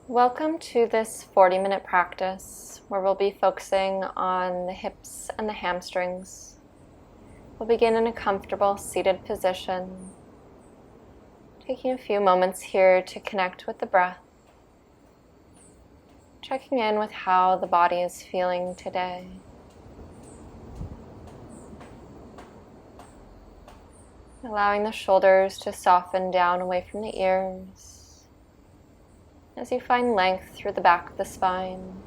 Welcome to this 40-minute practice where we'll be focusing on the hips and the hamstrings. We'll begin in a comfortable seated position, taking a few moments here to connect with the breath, checking in with how the body is feeling today. Allowing the shoulders to soften down away from the ears as you find length through the back of the spine.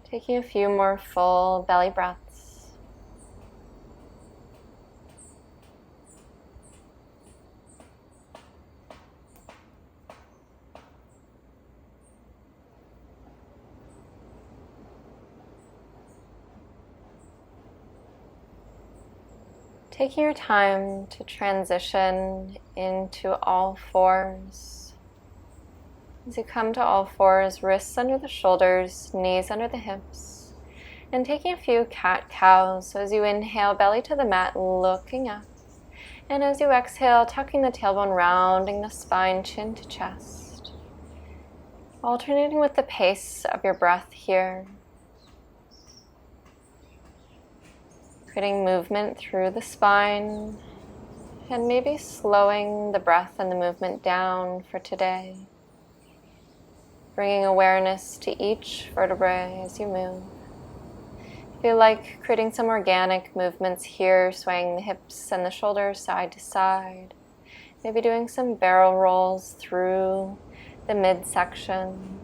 Taking a few more full belly breaths. Taking your time to transition into all fours. As you come to all fours, wrists under the shoulders, knees under the hips, and taking a few cat-cows. So as you inhale, belly to the mat, looking up. And as you exhale, tucking the tailbone, rounding the spine, chin to chest. Alternating with the pace of your breath here. Creating movement through the spine and maybe slowing the breath and the movement down for today. Bringing awareness to each vertebrae as you move. Feel like creating some organic movements here, swaying the hips and the shoulders side to side. Maybe doing some barrel rolls through the midsection.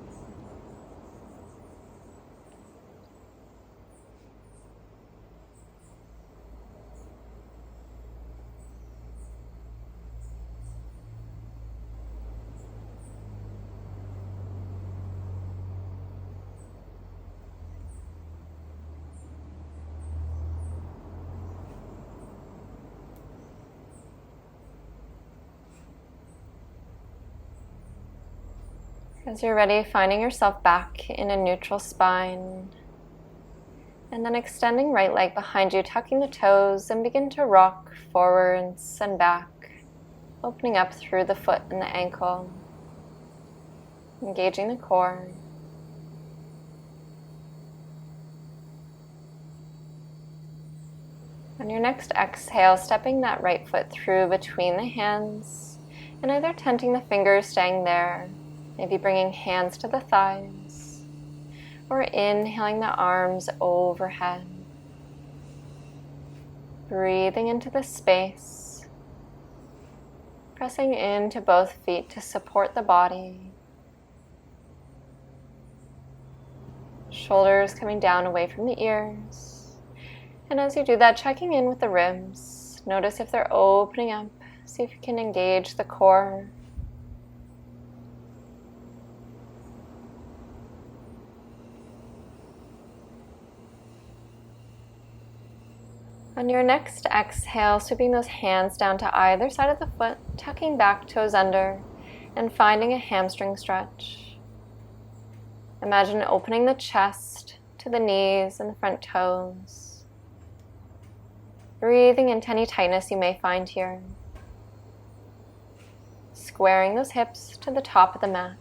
As you're ready, finding yourself back in a neutral spine. And then extending right leg behind you, tucking the toes, and begin to rock forwards and back, opening up through the foot and the ankle, engaging the core. On your next exhale, stepping that right foot through between the hands, and either tenting the fingers, staying there, maybe bringing hands to the thighs, or inhaling the arms overhead. Breathing into the space, pressing into both feet to support the body. Shoulders coming down away from the ears. And as you do that, checking in with the ribs. Notice if they're opening up. See if you can engage the core. On your next exhale, sweeping those hands down to either side of the foot, tucking back toes under, and finding a hamstring stretch. Imagine opening the chest to the knees and the front toes. Breathing into any tightness you may find here. Squaring those hips to the top of the mat.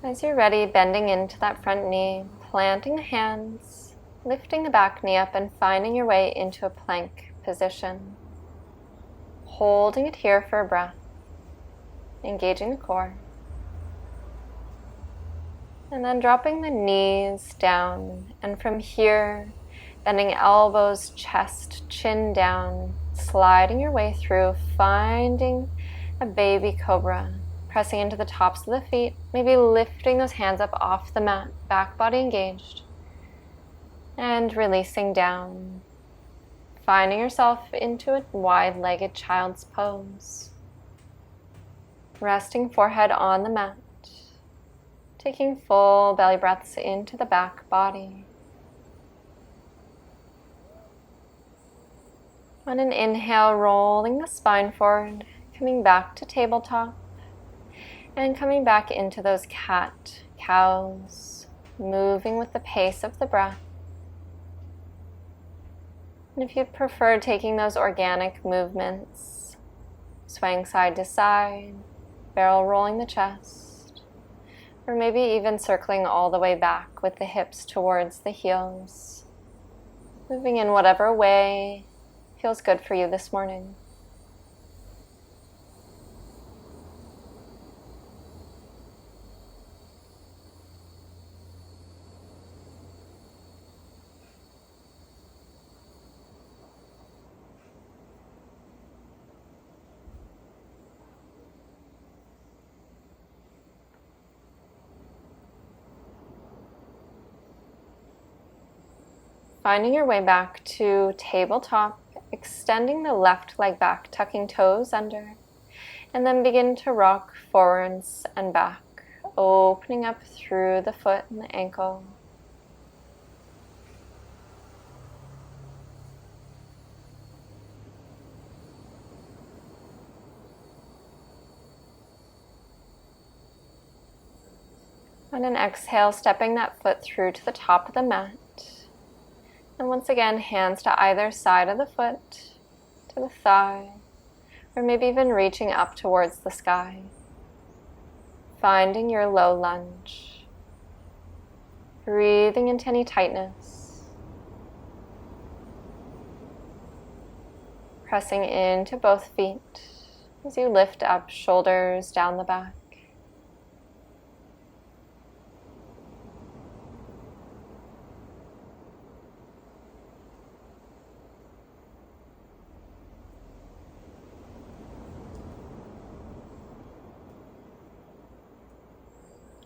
As you're ready, bending into that front knee, planting the hands, lifting the back knee up and finding your way into a plank position. Holding it here for a breath, engaging the core. And then dropping the knees down, and from here, bending elbows, chest, chin down, sliding your way through, finding a baby cobra. Pressing into the tops of the feet, maybe lifting those hands up off the mat, back body engaged, and releasing down. Finding yourself into a wide-legged child's pose. Resting forehead on the mat, taking full belly breaths into the back body. On an inhale, rolling the spine forward, coming back to tabletop. And coming back into those cat cows, moving with the pace of the breath. And if you'd prefer taking those organic movements, swaying side to side, barrel rolling the chest, or maybe even circling all the way back with the hips towards the heels, moving in whatever way feels good for you this morning. Finding your way back to tabletop, extending the left leg back, tucking toes under, and then begin to rock forwards and back, opening up through the foot and the ankle. On an exhale, stepping that foot through to the top of the mat. And once again, hands to either side of the foot, to the thigh, or maybe even reaching up towards the sky. Finding your low lunge. Breathing into any tightness. Pressing into both feet as you lift up, shoulders down the back.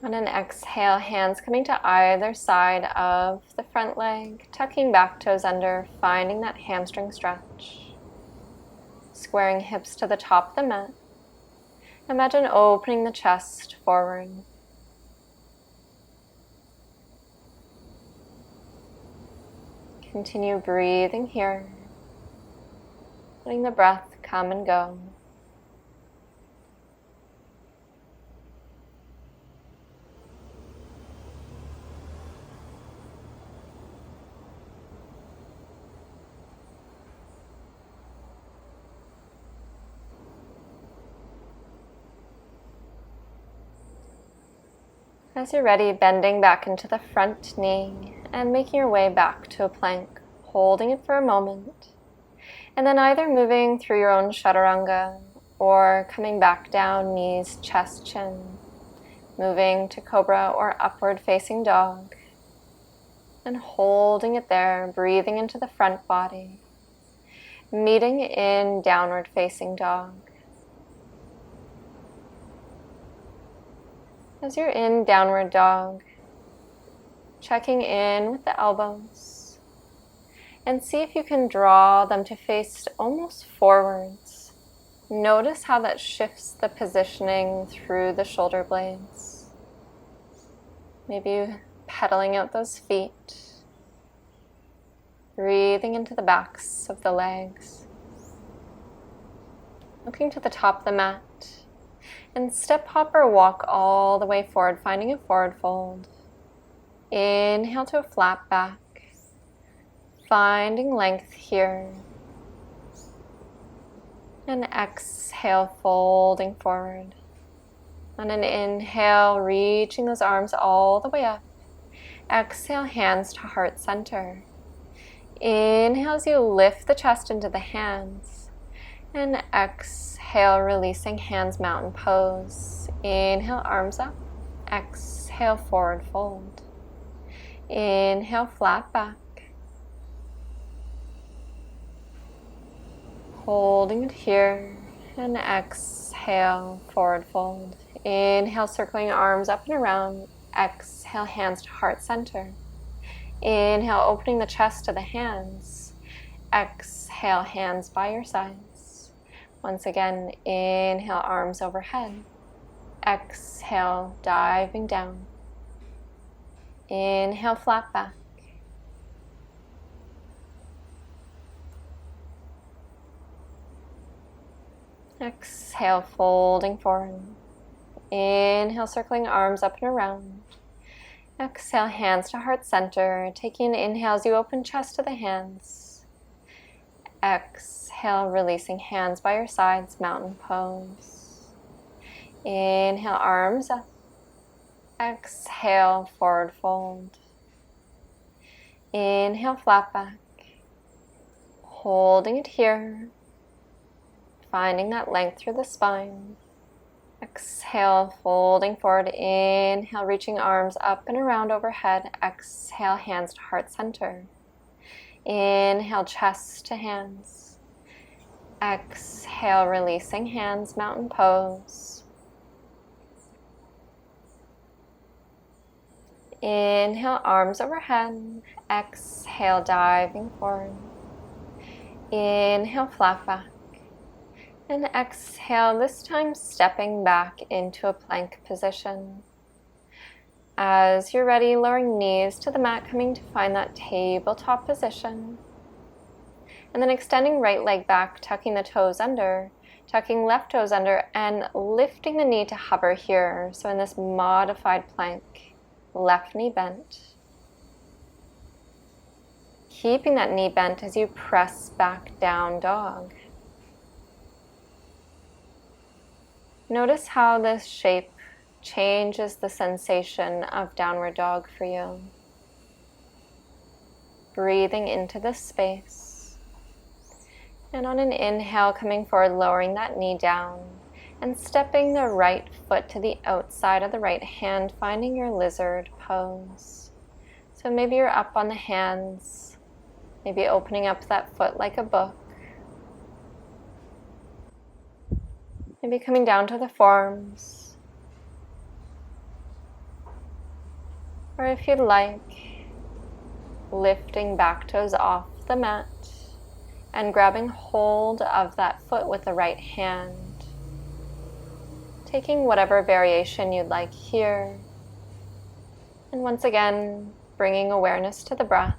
On an exhale, hands coming to either side of the front leg, tucking back toes under, finding that hamstring stretch. Squaring hips to the top of the mat. Imagine opening the chest forward. Continue breathing here, letting the breath come and go. As you're ready, bending back into the front knee and making your way back to a plank, holding it for a moment, and then either moving through your own chaturanga or coming back down, knees, chest, chin, moving to cobra or upward facing dog, and holding it there, breathing into the front body, meeting in downward facing dog. As you're in downward dog, checking in with the elbows and see if you can draw them to face almost forwards. Notice how that shifts the positioning through the shoulder blades. Maybe pedaling out those feet, breathing into the backs of the legs. Looking to the top of the mat. And step, hop, or walk all the way forward, finding a forward fold. Inhale to a flat back, finding length here. And exhale, folding forward. On an inhale, reaching those arms all the way up. Exhale, hands to heart center. Inhale as you lift the chest into the hands. And exhale, releasing hands, mountain pose. Inhale, arms up. Exhale, forward fold. Inhale, flat back. Holding it here. And exhale, forward fold. Inhale, circling arms up and around. Exhale, hands to heart center. Inhale, opening the chest to the hands. Exhale, hands by your sides. Once again, inhale, arms overhead. Exhale, diving down. Inhale, flat back. Exhale, folding forward. Inhale, circling arms up and around. Exhale, hands to heart center. Taking an inhale as you open chest to the hands. Exhale, releasing hands by your sides, mountain pose. Inhale, arms up. Exhale, forward fold. Inhale, flat back. Holding it here. Finding that length through the spine. Exhale, folding forward. Inhale, reaching arms up and around overhead. Exhale, hands to heart center. Inhale, chest to hands. Exhale, releasing hands, mountain pose. Inhale, arms overhead. Exhale, diving forward. Inhale, flat back. And exhale, this time stepping back into a plank position. As you're ready, lowering knees to the mat, coming to find that tabletop position. And then extending right leg back, tucking the toes under, tucking left toes under, and lifting the knee to hover here. So in this modified plank, left knee bent. Keeping that knee bent as you press back down dog. Notice how this shape changes the sensation of downward dog for you. Breathing into this space. And on an inhale, coming forward, lowering that knee down and stepping the right foot to the outside of the right hand, finding your lizard pose. So maybe you're up on the hands, maybe opening up that foot like a book. Maybe coming down to the forearms. Or if you'd like, lifting back toes off the mat and grabbing hold of that foot with the right hand. Taking whatever variation you'd like here. And once again, bringing awareness to the breath,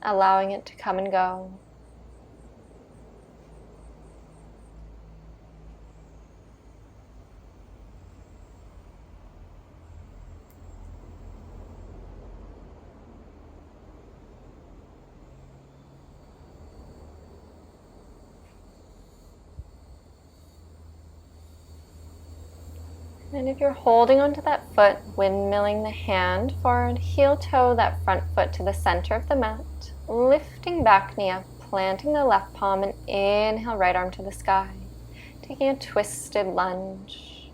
allowing it to come and go. And if you're holding onto that foot, windmilling the hand forward, heel toe that front foot to the center of the mat, lifting back knee up, planting the left palm, and inhale, right arm to the sky, taking a twisted lunge.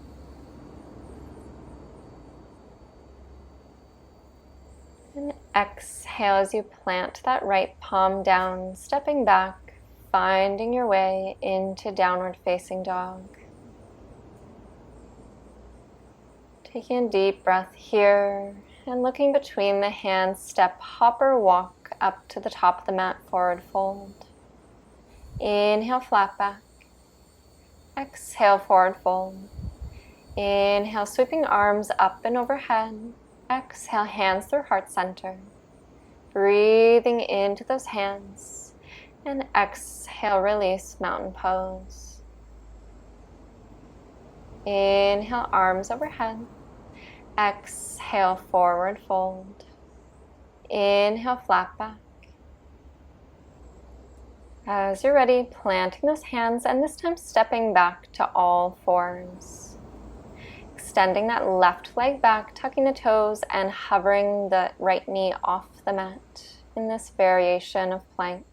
And exhale as you plant that right palm down, stepping back, finding your way into downward facing dog. Taking a deep breath here and looking between the hands, step, hop or walk up to the top of the mat, forward fold. Inhale, flat back. Exhale, forward fold. Inhale, sweeping arms up and overhead. Exhale, hands through heart center. Breathing into those hands. And exhale, release, mountain pose. Inhale, arms overhead. Exhale, forward fold. Inhale, flat back. As you're ready, planting those hands and this time stepping back to all fours. Extending that left leg back, tucking the toes and hovering the right knee off the mat in this variation of plank.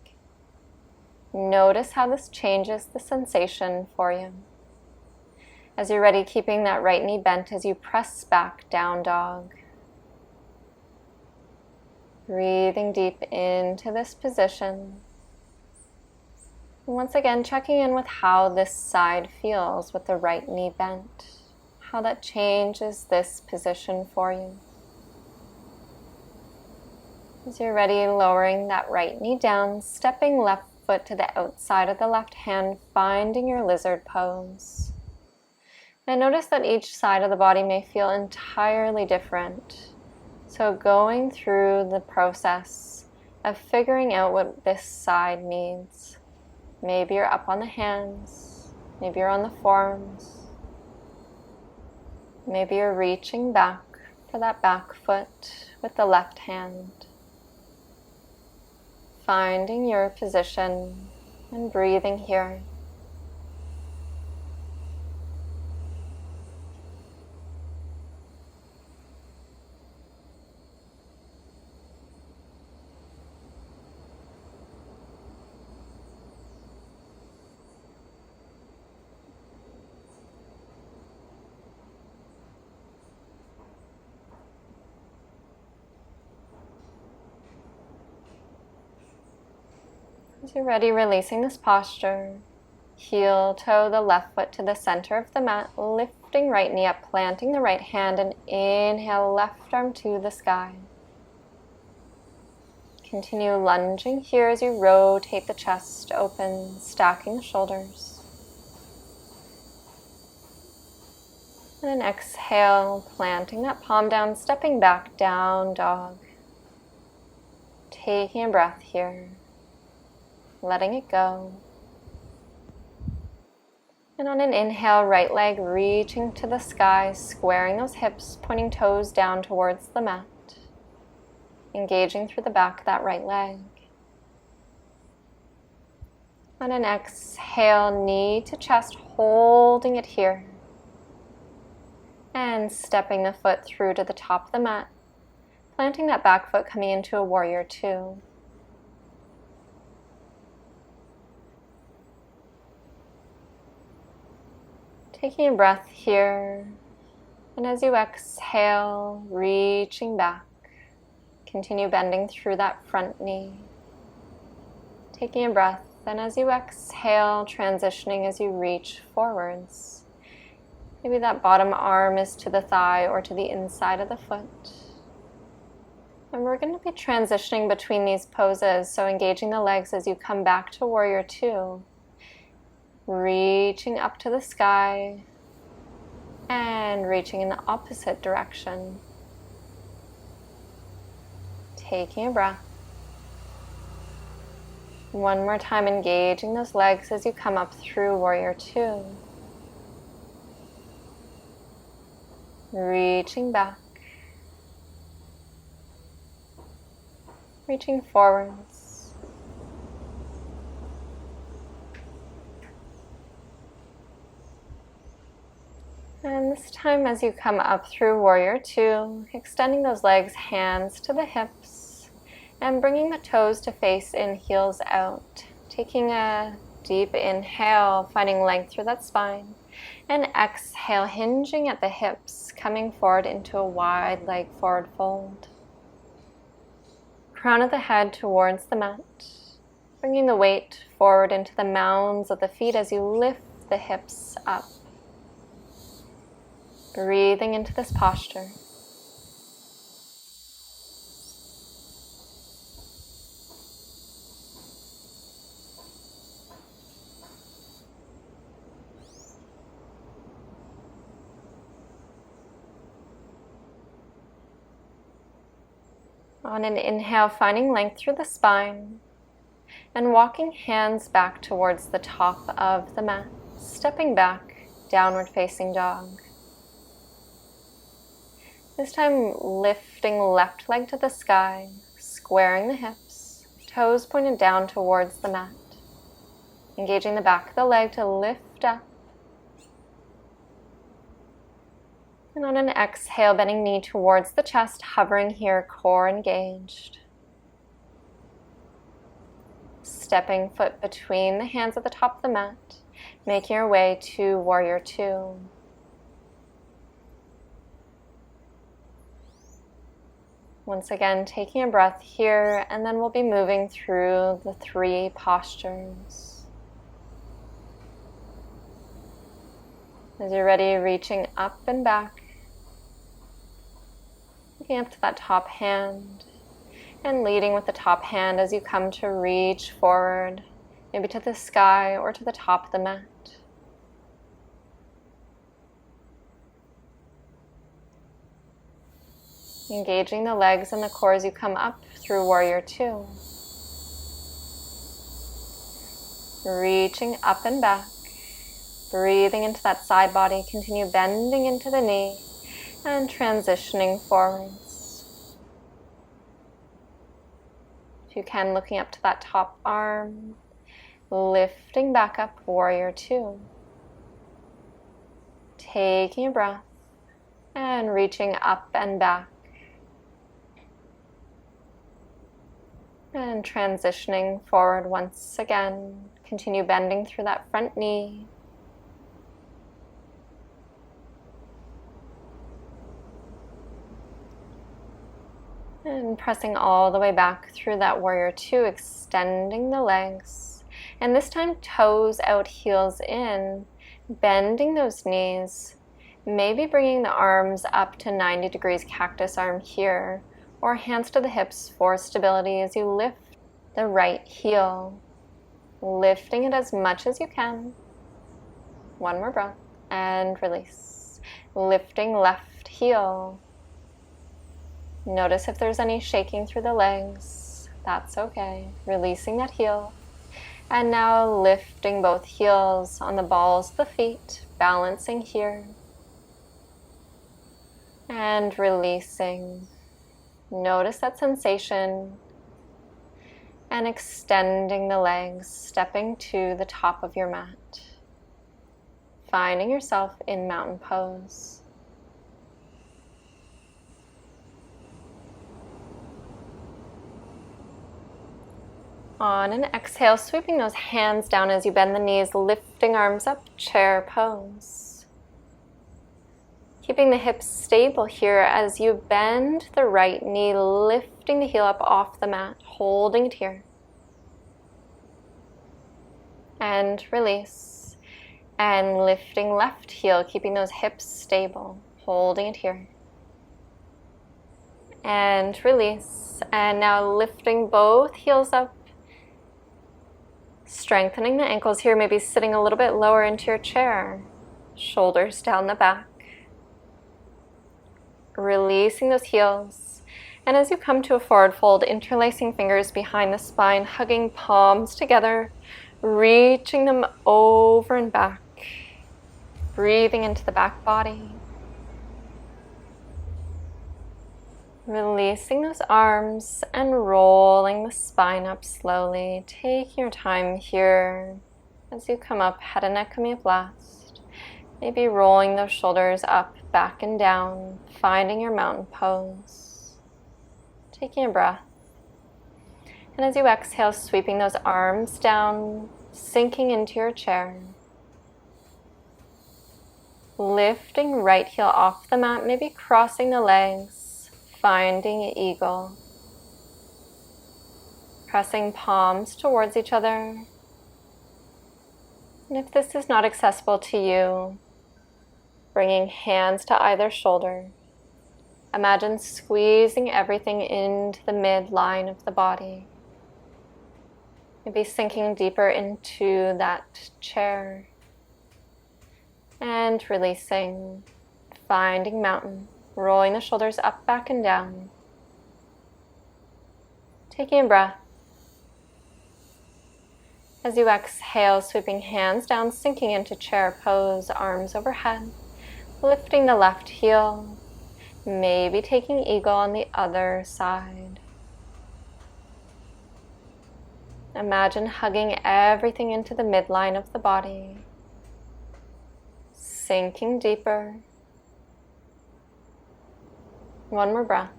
Notice how this changes the sensation for you. As you're ready, keeping that right knee bent as you press back down dog. Breathing deep into this position. And once again, checking in with how this side feels with the right knee bent. How that changes this position for you. As you're ready, lowering that right knee down, stepping left foot to the outside of the left hand, finding your lizard pose. And notice that each side of the body may feel entirely different. So going through the process of figuring out what this side needs. Maybe you're up on the hands, maybe you're on the forearms. Maybe you're reaching back for that back foot with the left hand. Finding your position and breathing here. As you're ready, releasing this posture, heel toe the left foot to the center of the mat, lifting right knee up, planting the right hand, and inhale, left arm to the sky. Continue lunging here as you rotate the chest open, stacking the shoulders. And then exhale, planting that palm down, stepping back, down dog. Taking a breath here. Letting it go. And on an inhale, right leg reaching to the sky, squaring those hips, pointing toes down towards the mat. Engaging through the back of that right leg. On an exhale, knee to chest, holding it here. And stepping the foot through to the top of the mat. Planting that back foot, coming into a warrior two. Taking a breath here, and as you exhale, reaching back, continue bending through that front knee. Taking a breath, and as you exhale, transitioning as you reach forwards. Maybe that bottom arm is to the thigh or to the inside of the foot. And we're going to be transitioning between these poses, so engaging the legs as you come back to warrior two. Reaching up to the sky and reaching in the opposite direction. Taking a breath. One more time, engaging those legs as you come up through warrior two. Reaching back. Reaching forwards. And this time as you come up through warrior two, extending those legs, hands to the hips, and bringing the toes to face in, heels out. Taking a deep inhale, finding length through that spine. And exhale, hinging at the hips, coming forward into a wide leg forward fold. Crown of the head towards the mat. Bringing the weight forward into the mounds of the feet as you lift the hips up. Breathing into this posture. On an inhale, finding length through the spine and walking hands back towards the top of the mat, stepping back, downward facing dog. This time lifting left leg to the sky, squaring the hips, toes pointed down towards the mat. Engaging the back of the leg to lift up. And on an exhale, bending knee towards the chest, hovering here, core engaged. Stepping foot between the hands at the top of the mat, making your way to warrior two. Once again, taking a breath here, and then we'll be moving through the three postures. As you're ready, reaching up and back, looking up to that top hand, and leading with the top hand as you come to reach forward, maybe to the sky or to the top of the mat. Engaging the legs and the core as you come up through warrior two. Reaching up and back. Breathing into that side body. Continue bending into the knee. and transitioning forwards. If you can, looking up to that top arm, lifting back up, warrior two. Taking a breath and reaching up and back. And transitioning forward once again. Continue bending through that front knee. And pressing all the way back through that warrior two, extending the legs. And this time toes out, heels in, bending those knees. Maybe bringing the arms up to 90 degrees cactus arm here, or hands to the hips for stability as you lift the right heel. Lifting it as much as you can. One more breath and release. Lifting left heel. Notice if there's any shaking through the legs. That's okay. Releasing that heel. And now lifting both heels on the balls of the feet, balancing here. And releasing. Notice that sensation. And extending the legs, stepping to the top of your mat. Finding yourself in mountain pose. On an exhale, sweeping those hands down as you bend the knees, lifting arms up, chair pose. Keeping the hips stable here as you bend the right knee, lifting the heel up off the mat, holding it here. And release. And lifting left heel, keeping those hips stable, holding it here. And release. And now lifting both heels up. Strengthening the ankles here, maybe sitting a little bit lower into your chair. Shoulders down the back. Releasing those heels. And as you come to a forward fold, interlacing fingers behind the spine, hugging palms together, reaching them over and back. Breathing into the back body. Releasing those arms and rolling the spine up slowly. Taking your time here as you come up, head and neck homeoplast. Maybe rolling those shoulders up, back and down, finding your mountain pose. Taking a breath. And as you exhale, sweeping those arms down, sinking into your chair. Lifting right heel off the mat, maybe crossing the legs, finding eagle. Pressing palms towards each other. And if this is not accessible to you, bringing hands to either shoulder. Imagine squeezing everything into the midline of the body. Maybe sinking deeper into that chair. And releasing, finding mountain, rolling the shoulders up, back, and down. Taking a breath. As you exhale, sweeping hands down, sinking into chair pose, arms overhead, lifting the left heel, maybe taking eagle on the other side. Imagine hugging everything into the midline of the body, sinking deeper. One more breath.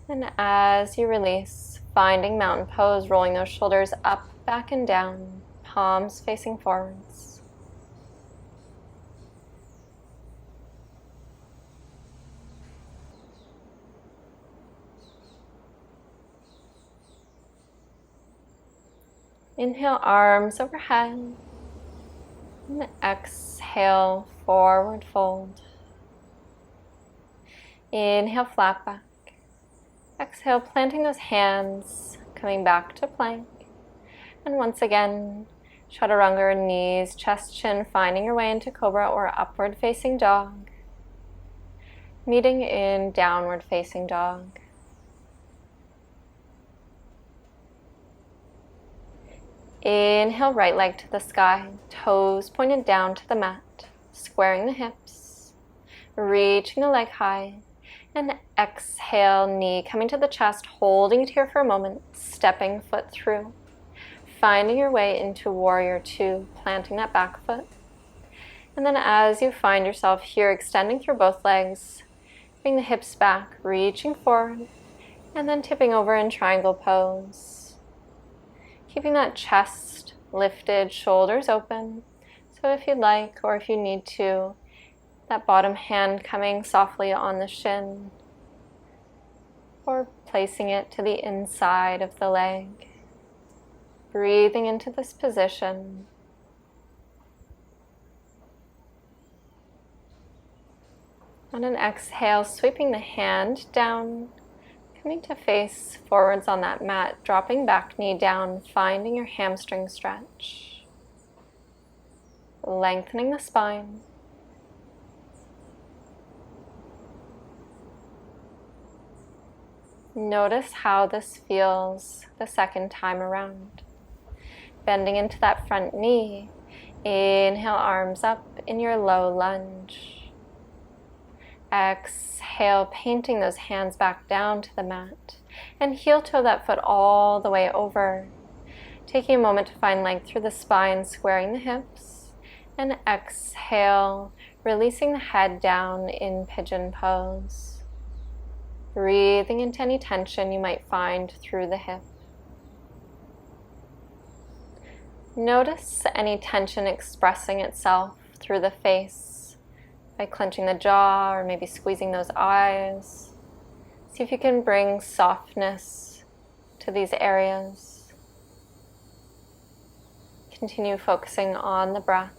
And as you release, finding mountain pose, rolling those shoulders up, back, and down, palms facing forwards. Inhale, arms overhead. And exhale, forward fold. Inhale, flat back. Exhale, planting those hands, coming back to plank. And once again, chaturanga, knees, chest, chin, finding your way into cobra or upward facing dog. Meeting in downward facing dog. Inhale, right leg to the sky, toes pointed down to the mat, squaring the hips, reaching the leg high, and exhale, knee coming to the chest, holding it here for a moment, stepping foot through, finding your way into warrior two, planting that back foot. And then as you find yourself here, extending through both legs, bring the hips back, reaching forward, and then tipping over in triangle pose. Keeping that chest lifted, shoulders open. So if you'd like, or if you need to, that bottom hand coming softly on the shin, or placing it to the inside of the leg. Breathing into this position. On an exhale, sweeping the hand down, coming to face forwards on that mat, dropping back knee down, finding your hamstring stretch. Lengthening the spine. Notice how this feels the second time around. Bending into that front knee. Inhale, arms up in your low lunge. Exhale, painting those hands back down to the mat. And heel toe that foot all the way over. Taking a moment to find length through the spine, squaring the hips. And exhale, releasing the head down in pigeon pose. Breathing into any tension you might find through the hip. Notice any tension expressing itself through the face by clenching the jaw or maybe squeezing those eyes. See if you can bring softness to these areas. Continue focusing on the breath.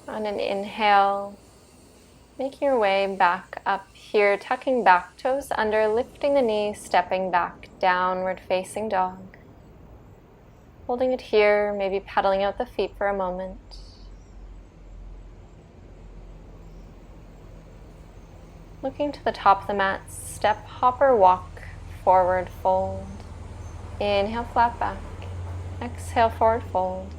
On an inhale, making your way back up here, tucking back toes under, lifting the knee, stepping back, downward facing dog. Holding it here, maybe pedaling out the feet for a moment. Looking to the top of the mat, step, hop or walk, forward fold. Inhale, flat back. Exhale, forward fold.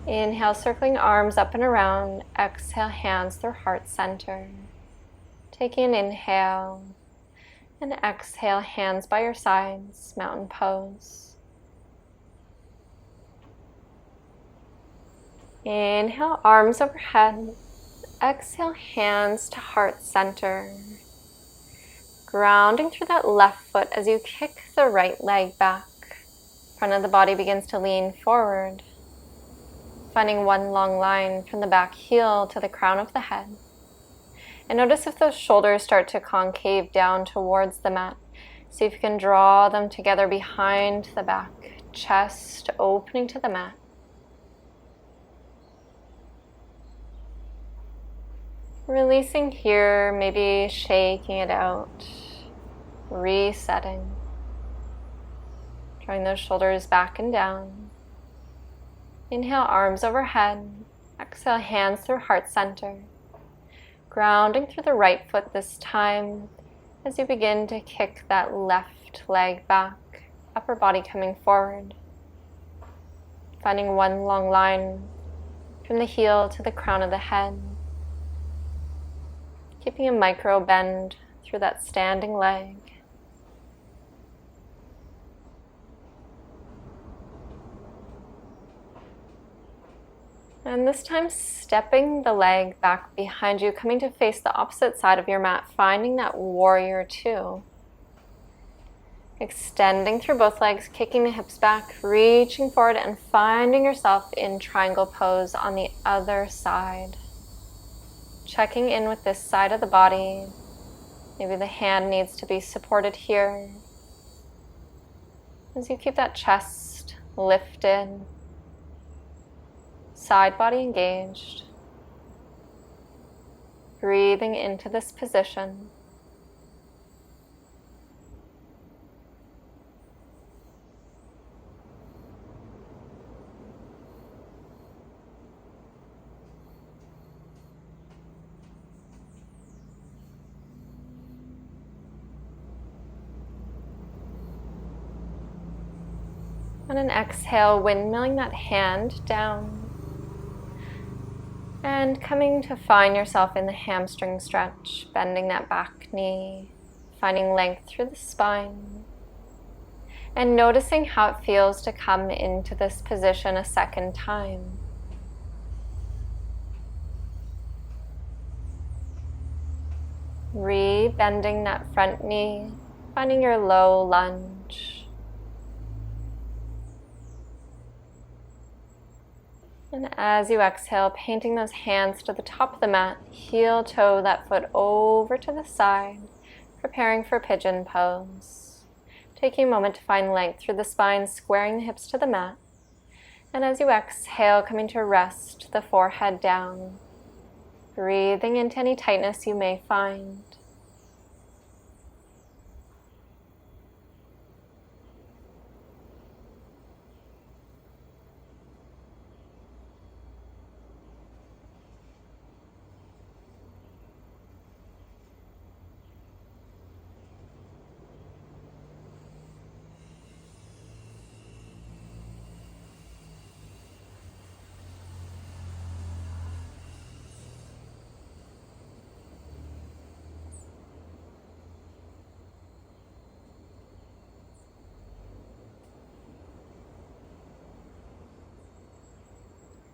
Inhale, circling arms up and around. Exhale, hands through heart center. Taking an inhale. And exhale, hands by your sides, mountain pose. Inhale, arms overhead. Exhale, hands to heart center. Grounding through that left foot as you kick the right leg back. Front of the body begins to lean forward. Finding one long line from the back heel to the crown of the head. And notice if those shoulders start to concave down towards the mat. See if you can draw them together behind the back. Chest opening to the mat. Releasing here, maybe shaking it out. Resetting. Drawing those shoulders back and down. Inhale, arms overhead. Exhale, hands through heart center. Grounding through the right foot this time as you begin to kick that left leg back. Upper body coming forward. Finding one long line from the heel to the crown of the head. Keeping a micro bend through that standing leg. And this time stepping the leg back behind you, coming to face the opposite side of your mat, finding that warrior two. Extending through both legs, kicking the hips back, reaching forward and finding yourself in triangle pose on the other side. Checking in with this side of the body. Maybe the hand needs to be supported here. As you keep that chest lifted. Side body engaged. Breathing into this position. On an exhale, windmilling that hand down and coming to find yourself in the hamstring stretch, bending that back knee, finding length through the spine, and noticing how it feels to come into this position a second time. Re-bending that front knee, finding your low lunge. And as you exhale, painting those hands to the top of the mat, heel toe that foot over to the side, preparing for pigeon pose. Taking a moment to find length through the spine, squaring the hips to the mat. And as you exhale, coming to rest the forehead down, breathing into any tightness you may find.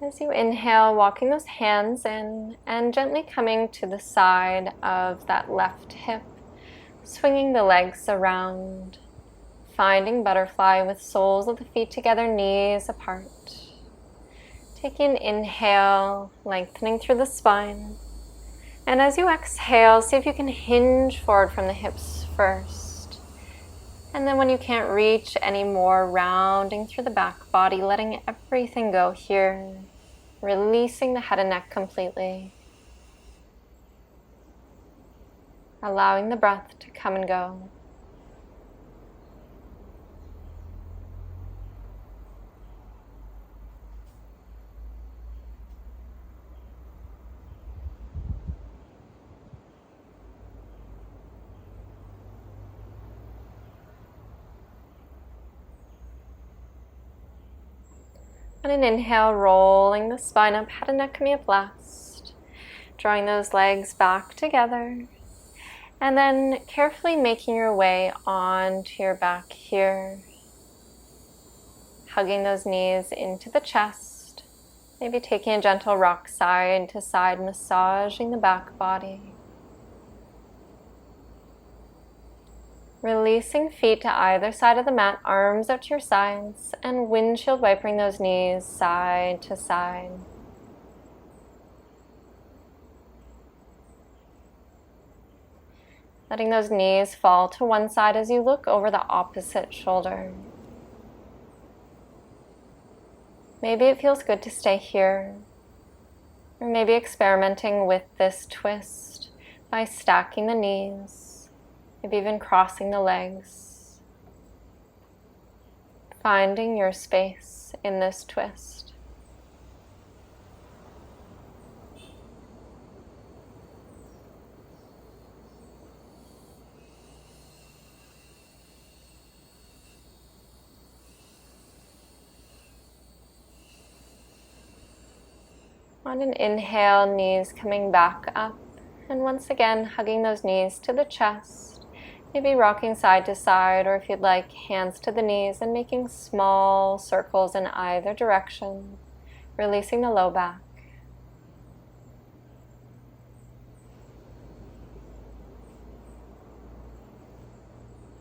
As you inhale, walking those hands in and gently coming to the side of that left hip, swinging the legs around, finding butterfly with soles of the feet together, knees apart. Taking an inhale, lengthening through the spine. And as you exhale, see if you can hinge forward from the hips first. And then when you can't reach anymore, rounding through the back body, letting everything go here. Releasing the head and neck completely. Allowing the breath to come and go. On an inhale, rolling the spine up, head and neck can be up last. Drawing those legs back together. And then carefully making your way onto your back here. Hugging those knees into the chest. Maybe taking a gentle rock side to side, massaging the back body. Releasing feet to either side of the mat, arms out to your sides, and windshield wipering those knees side to side. Letting those knees fall to one side as you look over the opposite shoulder. Maybe it feels good to stay here, or maybe experimenting with this twist by stacking the knees. Maybe even crossing the legs. Finding your space in this twist. On an inhale, knees coming back up. And once again, hugging those knees to the chest. Maybe rocking side to side, or if you'd like, hands to the knees and making small circles in either direction, releasing the low back.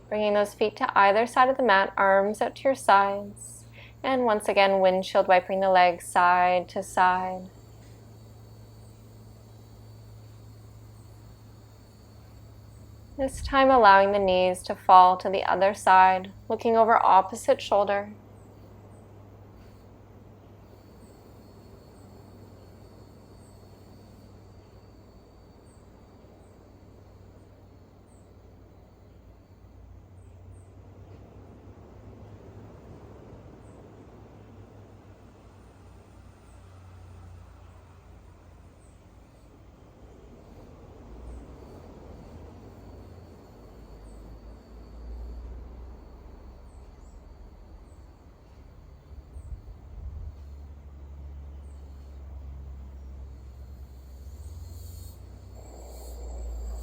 Bringing those feet to either side of the mat, arms out to your sides, and once again, windshield wipering the legs side to side. This time allowing the knees to fall to the other side, looking over opposite shoulder.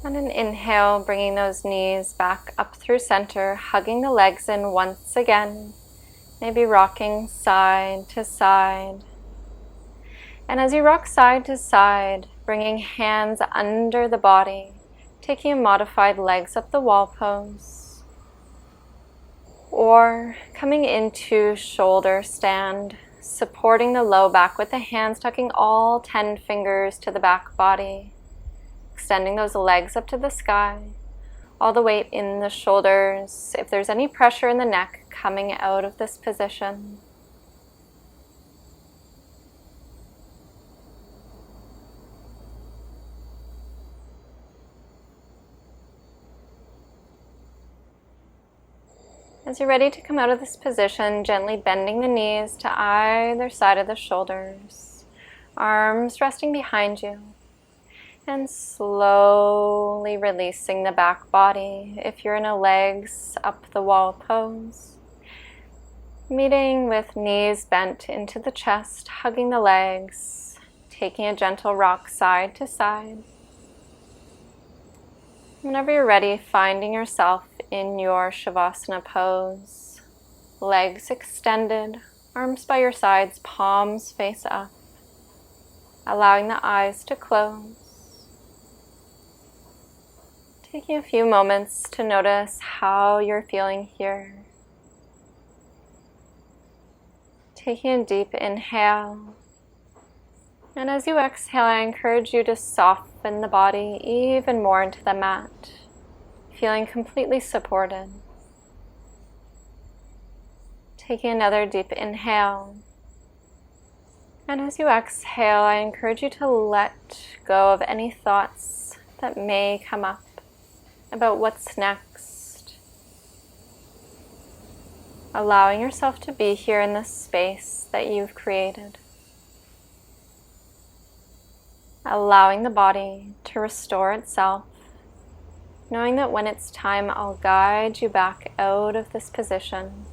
On an inhale, bringing those knees back up through center, hugging the legs in once again, maybe rocking side to side. And as you rock side to side, bringing hands under the body, taking a modified legs up the wall pose, or coming into shoulder stand, supporting the low back with the hands tucking all 10 fingers to the back body, extending those legs up to the sky, all the weight in the shoulders. If there's any pressure in the neck, coming out of this position. As you're ready to come out of this position, gently bending the knees to either side of the shoulders, arms resting behind you, and slowly releasing the back body. If you're in a legs up the wall pose, meeting with knees bent into the chest, hugging the legs, taking a gentle rock side to side. Whenever you're ready, finding yourself in your Shavasana pose, legs extended, arms by your sides, palms face up, allowing the eyes to close. Taking a few moments to notice how you're feeling here. Taking a deep inhale. And as you exhale, I encourage you to soften the body even more into the mat, feeling completely supported. Taking another deep inhale. And as you exhale, I encourage you to let go of any thoughts that may come up about what's next. Allowing yourself to be here in this space that you've created. Allowing the body to restore itself, knowing that when it's time, I'll guide you back out of this position.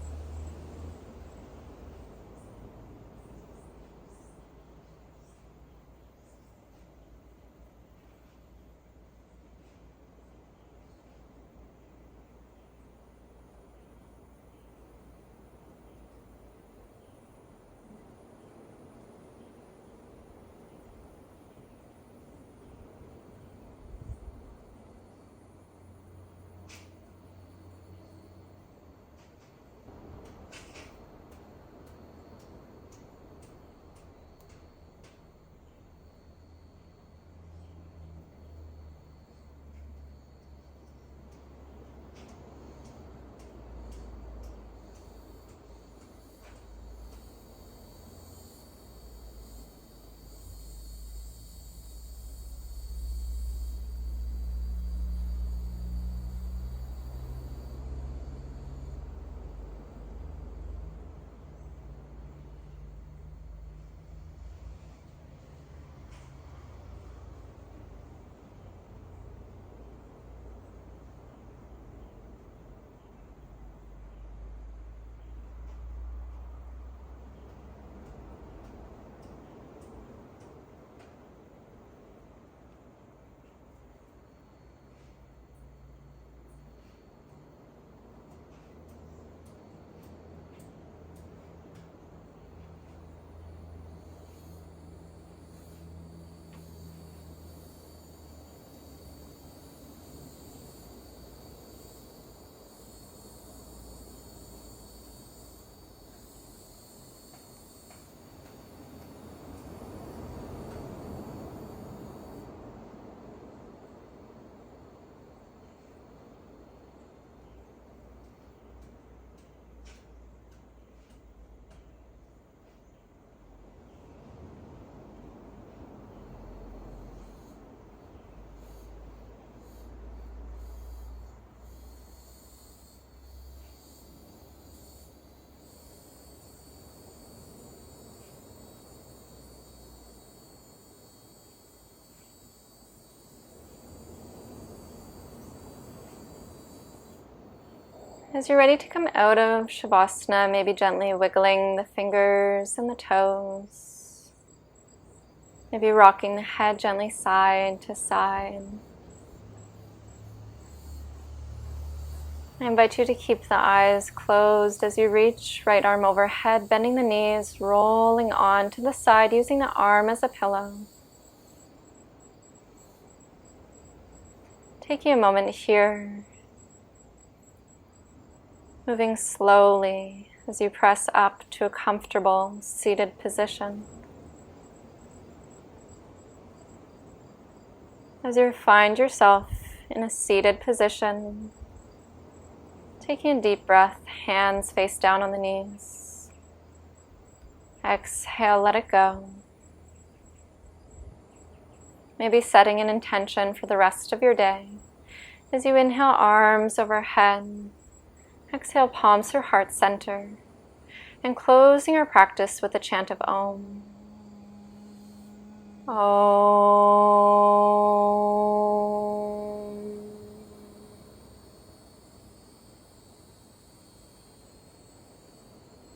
As you're ready to come out of Shavasana, maybe gently wiggling the fingers and the toes. Maybe rocking the head gently side to side. I invite you to keep the eyes closed as you reach right arm overhead, bending the knees, rolling on to the side, using the arm as a pillow. Taking a moment here, moving slowly as you press up to a comfortable seated position. As you find yourself in a seated position, taking a deep breath, hands face down on the knees. Exhale, let it go. Maybe setting an intention for the rest of your day. As you inhale, arms overhead. Exhale, palms to heart center. And closing our practice with a chant of Om. Om.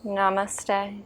Namaste.